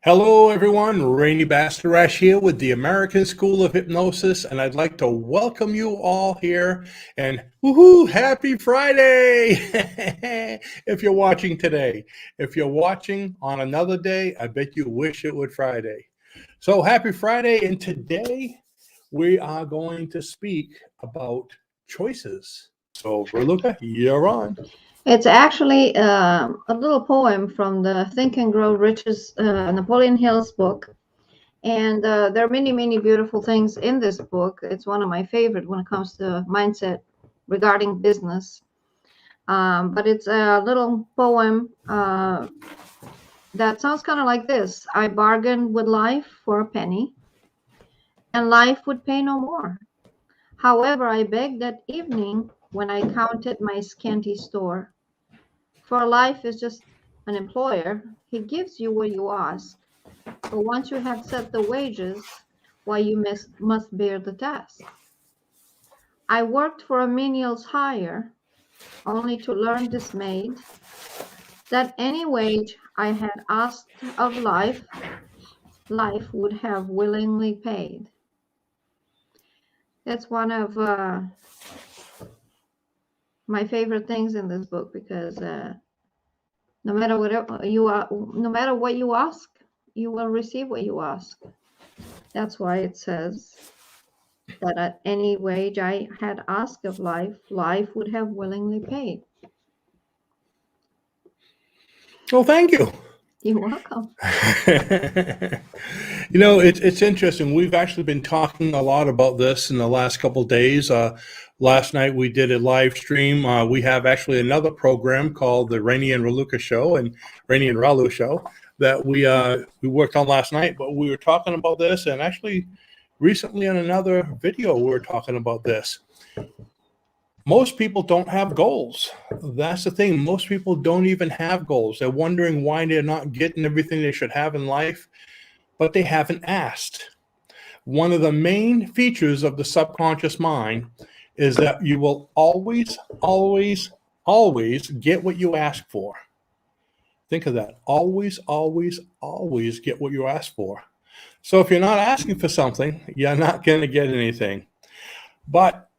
Hello, everyone. Rene Bastarache here with the American School of Hypnosis, and I'd like to welcome you all here. And woohoo, happy Friday! If you're watching today, if you're watching on another day, I bet you wish it would Friday. So happy Friday, and today we are going to speak about choices. So, Raluca, you're on. It's actually a little poem from the Think and Grow Rich's Napoleon Hill's book. And there are many, many beautiful things in this book. It's one of my favorite when it comes to mindset regarding business. But it's a little poem that sounds kind of like this. I bargained with life for a penny, and life would pay no more. However, I begged that evening when I counted my scanty store. For life is just an employer. He gives you what you ask. But once you have set the wages, why you must bear the task. I worked for a menial's hire, only to learn dismayed that any wage I had asked of life, life would have willingly paid. That's one of my favorite things in this book because no matter what you ask, you will receive what you ask. That's why it says that at any wage I had asked of life, life would have willingly paid. Well, thank you. You're welcome. It's interesting. We've actually been talking a lot about this in the last couple of days. Last night we did a live stream. We have actually another program called the Rene and Raluca Show and Rene and Ralu Show that we worked on last night. But we were talking about this, and actually recently on another video we were talking about this. Most people don't have goals. That's the thing. Most people don't even have goals. They're wondering why they're not getting everything they should have in life, but they haven't asked. One of the main features of the subconscious mind is that you will always, always, always get what you ask for. Think of that. Always, always, always get what you ask for. So if you're not asking for something, you're not going to get anything. But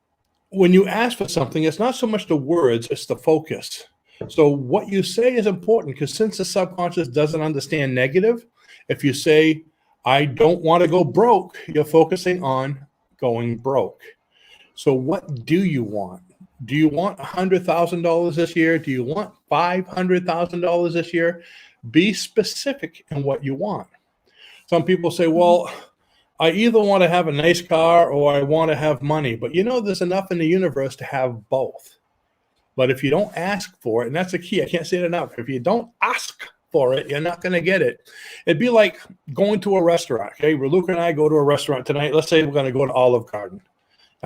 when you ask for something, it's not so much the words, it's the focus. So what you say is important because since the subconscious doesn't understand negative, if you say, I don't want to go broke, you're focusing on going broke. So what do you want? Do you want $100,000 this year? Do you want $500,000 this year? Be specific in what you want. Some people say, well, I either want to have a nice car or I want to have money. But there's enough in the universe to have both. But if you don't ask for it, and that's the key, I can't say it enough. If you don't ask for it, you're not going to get it. It'd be like going to a restaurant. Okay, Raluca and I go to a restaurant tonight. Let's say we're going to go to Olive Garden.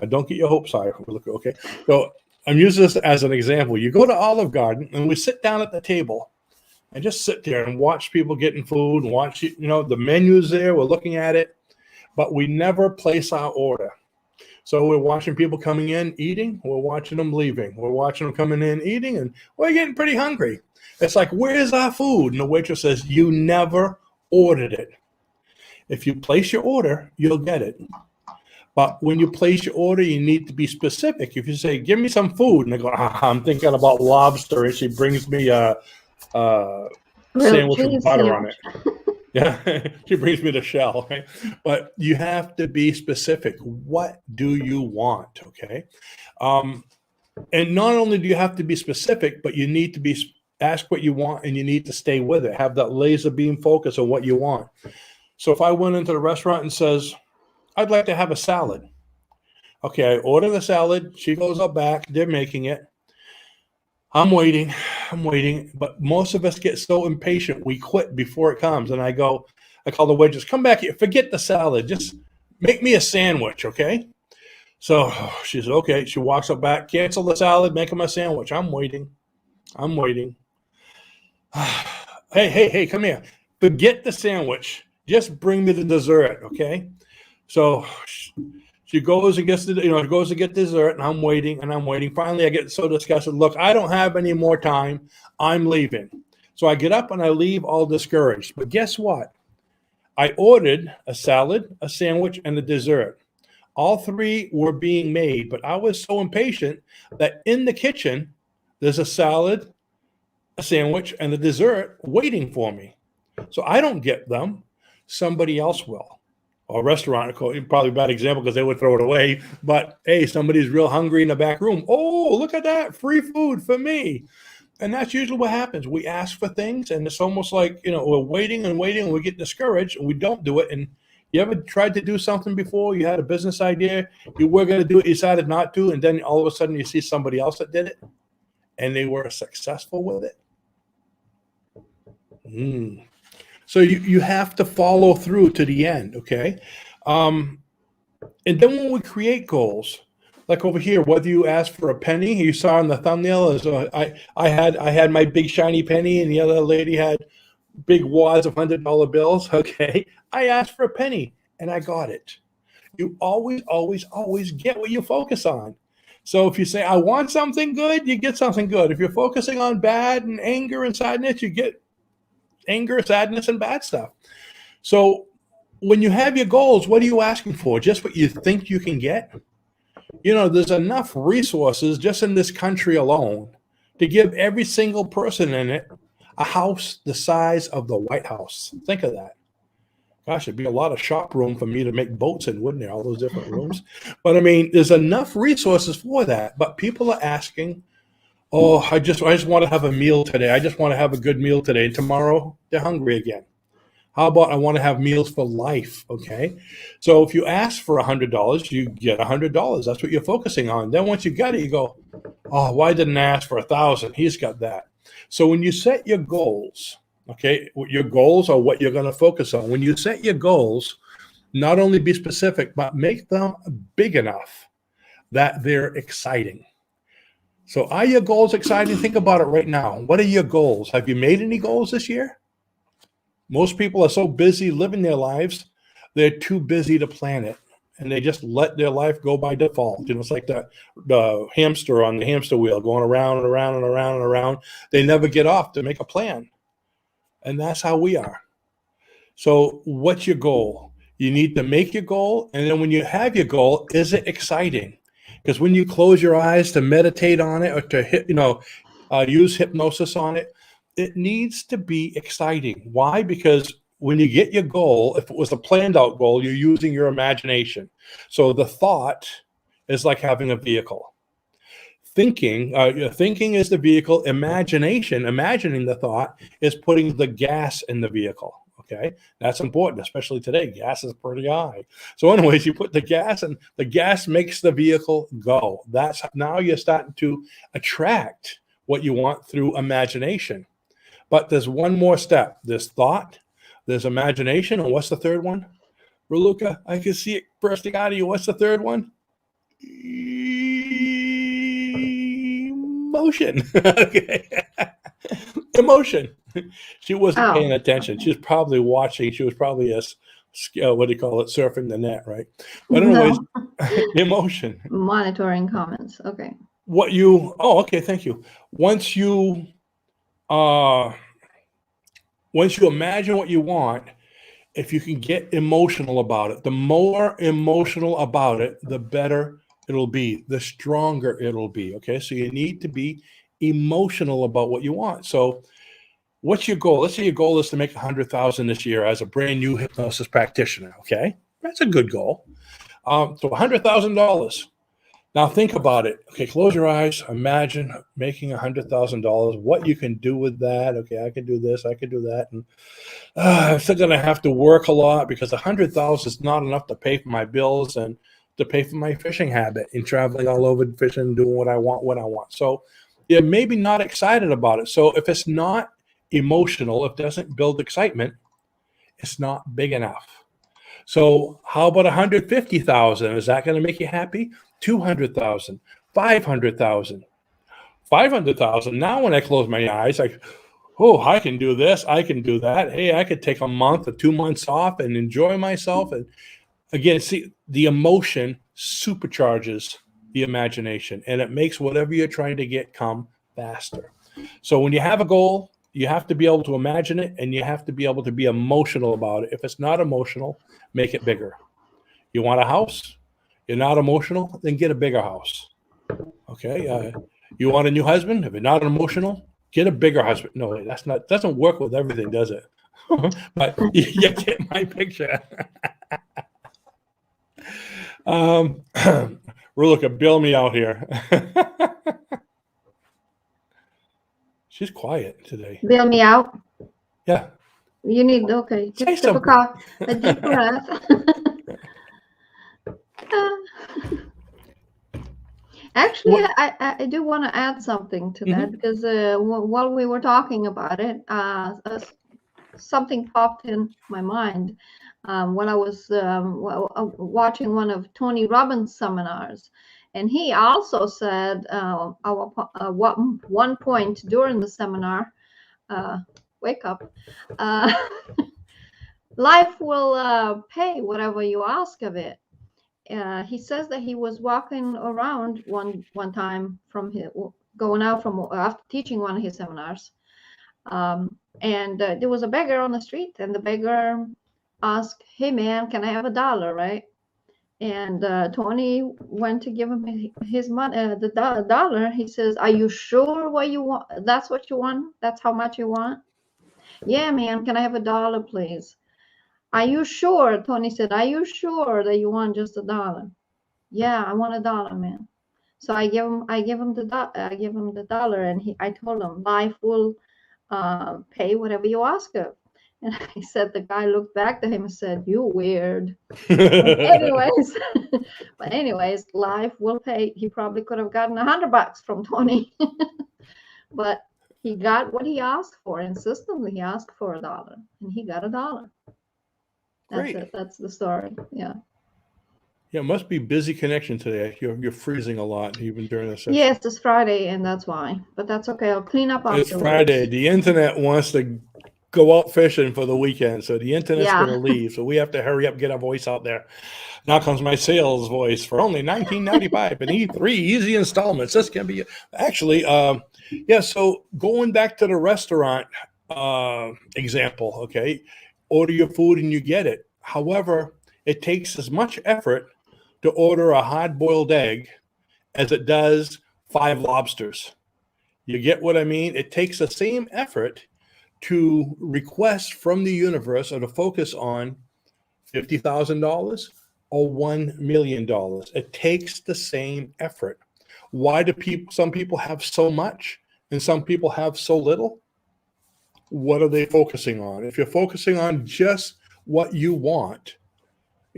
Now, don't get your hopes high, Raluca, okay? So I'm using this as an example. You go to Olive Garden and we sit down at the table and just sit there and watch people getting food and watch, the menu's there. We're looking at it. But we never place our order. So we're watching people coming in, eating. We're watching them leaving. We're watching them coming in, eating, and we're getting pretty hungry. It's like, where's our food? And the waitress says, you never ordered it. If you place your order, you'll get it. But when you place your order, you need to be specific. If you say, give me some food, and they go, I'm thinking about lobster, and she brings me a sandwich with butter on it. Yeah, she brings me the shell, okay? But you have to be specific. What do you want, okay? And not only do you have to be specific, but you need to ask what you want, and you need to stay with it. Have that laser beam focus on what you want. So if I went into the restaurant and says, I'd like to have a salad. Okay, I order the salad. She goes up back. They're making it. I'm waiting, but most of us get so impatient, we quit before it comes. And I call the waitress, come back here, forget the salad, just make me a sandwich, okay? So she says, okay. She walks up back, cancel the salad, make him a sandwich. I'm waiting. Hey, come here. Forget the sandwich. Just bring me the dessert, okay? So she goes and gets goes to get dessert, and I'm waiting. Finally, I get so disgusted. Look, I don't have any more time. I'm leaving. So I get up and I leave all discouraged. But guess what? I ordered a salad, a sandwich, and a dessert. All three were being made, but I was so impatient that in the kitchen, there's a salad, a sandwich, and a dessert waiting for me. So I don't get them. Somebody else will. Or a restaurant, probably a bad example because they would throw it away. But hey, somebody's real hungry in the back room. Oh, look at that. Free food for me. And that's usually what happens. We ask for things, and it's almost like, we're waiting and waiting, and we get discouraged, and we don't do it. And you ever tried to do something before? You had a business idea, you were going to do it, you decided not to, and then all of a sudden you see somebody else that did it, and they were successful with it. So you have to follow through to the end, okay? And then when we create goals, like over here, whether you ask for a penny, you saw in the thumbnail, is I had my big shiny penny, and the other lady had big wads of $100 bills. Okay, I asked for a penny, and I got it. You always, always, always get what you focus on. So if you say, I want something good, you get something good. If you're focusing on bad and anger and sadness, you get anger, sadness, and bad stuff. So when you have your goals, what are you asking for? Just what you think you can get? There's enough resources just in this country alone to give every single person in it a house the size of the White House. Think of that. Gosh, it'd be a lot of shop room for me to make boats in, wouldn't there? All those different rooms. But I mean, there's enough resources for that. But people are asking, oh, I just want to have a meal today. I just want to have a good meal today. And tomorrow they're hungry again. How about I want to have meals for life, okay? So if you ask for $100, you get $100. That's what you're focusing on. Then once you get it, you go, oh, why didn't I ask for 1,000? He's got that. So when you set your goals, okay, your goals are what you're going to focus on. When you set your goals, not only be specific, but make them big enough that they're exciting. So are your goals exciting? Think about it right now. What are your goals? Have you made any goals this year? Most people are so busy living their lives, they're too busy to plan it. And they just let their life go by default. It's like the hamster on the hamster wheel going around and around and around and around. They never get off to make a plan. And that's how we are. So what's your goal? You need to make your goal. And then when you have your goal, is it exciting? Because when you close your eyes to meditate on it or to use hypnosis on it, it needs to be exciting. Why? Because when you get your goal, if it was a planned out goal, you're using your imagination. So the thought is like having a vehicle. Thinking is the vehicle. Imagination, imagining the thought, is putting the gas in the vehicle. Okay, that's important, especially today. Gas is pretty high. So anyways, you put the gas in, the gas makes the vehicle go. That's now you're starting to attract what you want through imagination. But there's one more step. There's thought, there's imagination, and what's the third one? Raluca, I can see it bursting out of you. What's the third one? Emotion. Okay. Emotion. She wasn't paying attention. She was probably watching. She was probably surfing the net, right? But anyways, emotion. Monitoring comments. Okay. Okay, thank you. Once you imagine what you want, if you can get emotional about it, the more emotional about it, the better it'll be, the stronger it'll be. Okay, so you need to be emotional about what you want. So what's your goal? Let's say your goal is to make $100,000 this year as a brand new hypnosis practitioner. Okay, that's a good goal. So $100,000. Now think about it. Okay, close your eyes. Imagine making $100,000. What you can do with that? Okay, I can do this. I can do that, and I'm still going to have to work a lot because $100,000 is not enough to pay for my bills and to pay for my fishing habit and traveling all over fishing, doing what I want when I want. So you're maybe not excited about it. So if it's not emotional, if it doesn't build excitement, it's not big enough. So how about 150,000? Is that going to make you happy? 200,000, 500,000, 500,000. Now when I close my eyes, I can do this, I can do that. Hey, I could take a month or 2 months off and enjoy myself. And again, see, the emotion supercharges the imagination, and it makes whatever you're trying to get come faster. So when you have a goal, You have to be able to imagine it, and you have to be able to be emotional about it. If it's not emotional, make it bigger. You want a house? You're not emotional? Then get a bigger house. Okay? You want a new husband? If you're not emotional, get a bigger husband. No, doesn't work with everything, does it? But you get my picture. Reluka, bail me out here. She's quiet today. Bail me out. Yeah. You need, okay. Say Take a cough, a deep breath. Actually, I do want to add something to that, because while we were talking about it, something popped in my mind when I was watching one of Tony Robbins' seminars. And he also said one point during the seminar, wake up, life will pay whatever you ask of it. He says that he was walking around one time going out from after teaching one of his seminars, and there was a beggar on the street, and the beggar asked, "Hey man, can I have $1?" Right? And Tony went to give him his money, the dollar. He says, "Are you sure what you want? That's what you want? That's how much you want?" "Yeah, man. Can I have $1, please?" "Are you sure?" Tony said. "Are you sure that you want just $1?" "Yeah, I want $1, man." So I give him the dollar, and I told him, life will pay whatever you ask of. And he said, the guy looked back to him and said, "You weird." But anyways, life will pay. He probably could have gotten $100 from Tony, but he got what he asked for. Insistently, he asked for $1, and he got $1. That's Great. it. That's the story. Yeah. Yeah, it must be busy connection today. You're freezing a lot even during the session. Yes, it's Friday, and that's why. But that's okay. I'll clean up afterwards. It's Friday. The internet wants to go out fishing for the weekend, so the internet's going to leave. So we have to hurry up, get our voice out there. Now comes my sales voice for only $19.95 and 3 easy installments. This can be actually, yeah. So going back to the restaurant example, okay, order your food and you get it. However, it takes as much effort to order a hard-boiled egg as it does 5 lobsters. You get what I mean? It takes the same effort to request from the universe or to focus on $50,000 or $1 million. It takes the same effort. Why do some people have so much and some people have so little? What are they focusing on? If you're focusing on just what you want,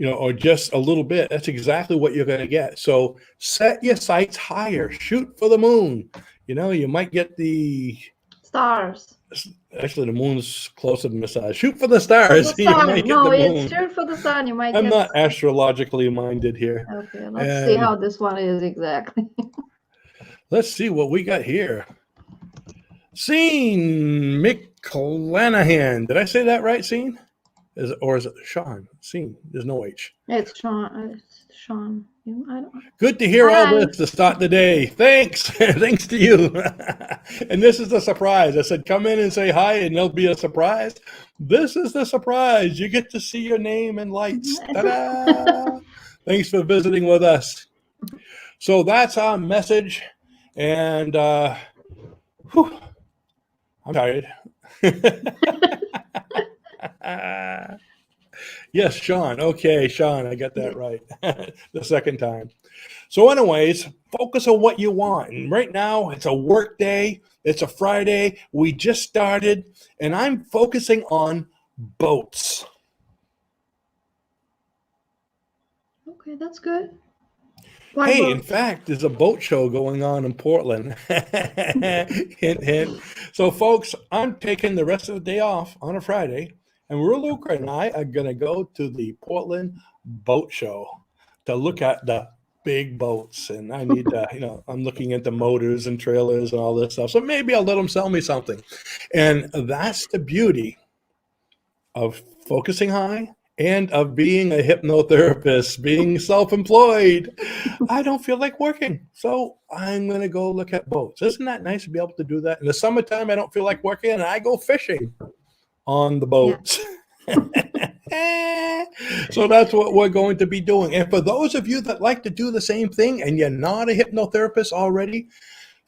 or just a little bit, that's exactly what you're going to get. So set your sights higher, shoot for the moon. You might get the stars. Actually, the moon's closer than the stars. Shoot for the stars. You might get the moon. It's shoot for the sun. You might. I'm not astrologically minded here. Okay, let's see how this one is exactly. Let's see what we got here. Scene McClanahan. Did I say that right, Scene? Or is it Sean? Scene. There's no H. It's Sean. It's Sean. Good to hear all this to start the day. Thanks. Thanks to you. And this is the surprise. I said, come in and say hi, and there'll be a surprise. This is the surprise. You get to see your name in lights. Ta-da! Thanks for visiting with us. So that's our message. And I'm tired. Yes, Sean. Okay, Sean, I got that right the second time. So anyways, focus on what you want. And right now, it's a work day. It's a Friday. We just started, and I'm focusing on boats. Okay, that's good. Hey, in fact, there's a boat show going on in Portland. Hint, hint. So, folks, I'm taking the rest of the day off on a Friday. And Reluka and I are going to go to the Portland Boat Show to look at the big boats. And I need to, I'm looking into motors and trailers and all this stuff. So maybe I'll let them sell me something. And that's the beauty of focusing high and of being a hypnotherapist, being self-employed. I don't feel like working, so I'm going to go look at boats. Isn't that nice to be able to do that? In the summertime, I don't feel like working, and I go fishing on the Yeah. boats. So that's what we're going to be doing. And for those of you that like to do the same thing and you're not a hypnotherapist already,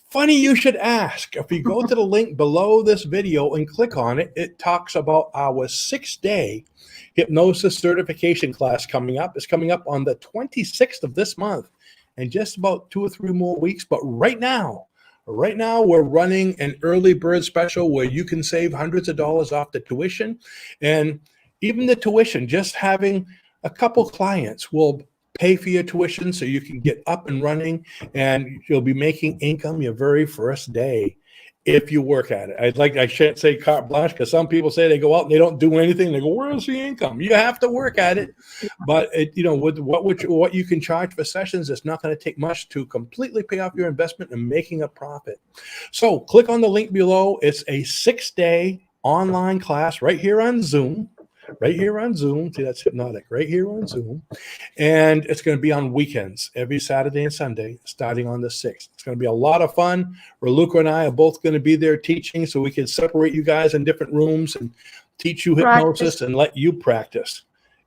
funny you should ask. If you go to the link below this video and click on it, it talks about our 6-day hypnosis certification class coming up. It's coming up on the 26th of this month, and just about 2 or 3 more weeks. But right now, we're running an early bird special where you can save hundreds of dollars off the tuition. And even the tuition, just having a couple clients will pay for your tuition so you can get up and running, and you'll be making income your very first day if you work at it. I shan't say carte blanche, because some people say they go out and they don't do anything. They go, where's the income? You have to work at it. But with what you can charge for sessions, it's not going to take much to completely pay off your investment and making a profit. So click on the link below. It's a 6-day online class right here on Zoom. See, that's hypnotic. Right here on Zoom. And it's going to be on weekends, every Saturday and Sunday, starting on the 6th. It's going to be a lot of fun. Raluca and I are both going to be there teaching, so we can separate you guys in different rooms and teach you hypnosis and let you practice.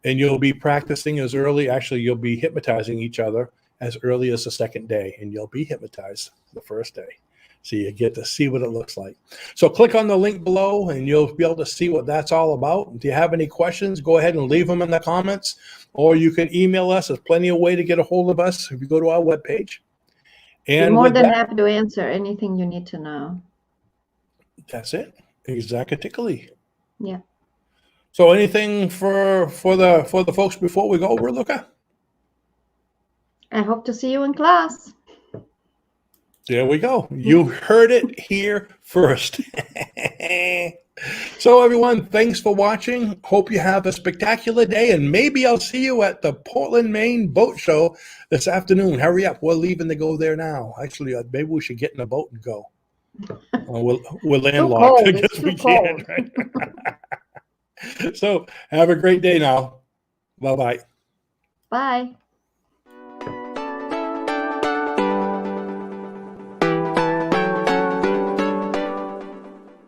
And you'll be practicing as early, actually, you'll be hypnotizing each other as early as the 2nd day, and you'll be hypnotized the 1st day. So you get to see what it looks like. So click on the link below and you'll be able to see what that's all about. If you have any questions, go ahead and leave them in the comments, or you can email us. There's plenty of way to get a hold of us if you go to our webpage. And I'm more than happy to answer anything you need to know. That's it. Exactly. Yeah. So anything for the folks before we go, Raluca? I hope to see you in class. There we go. You heard it here first. So everyone, thanks for watching. Hope you have a spectacular day, and maybe I'll see you at the Portland, Maine boat show this afternoon. Hurry up. We're leaving to go there now. Actually, maybe we should get in a boat and go. We're landlocked. I guess we can, right? So have a great day now. Bye-bye. Bye.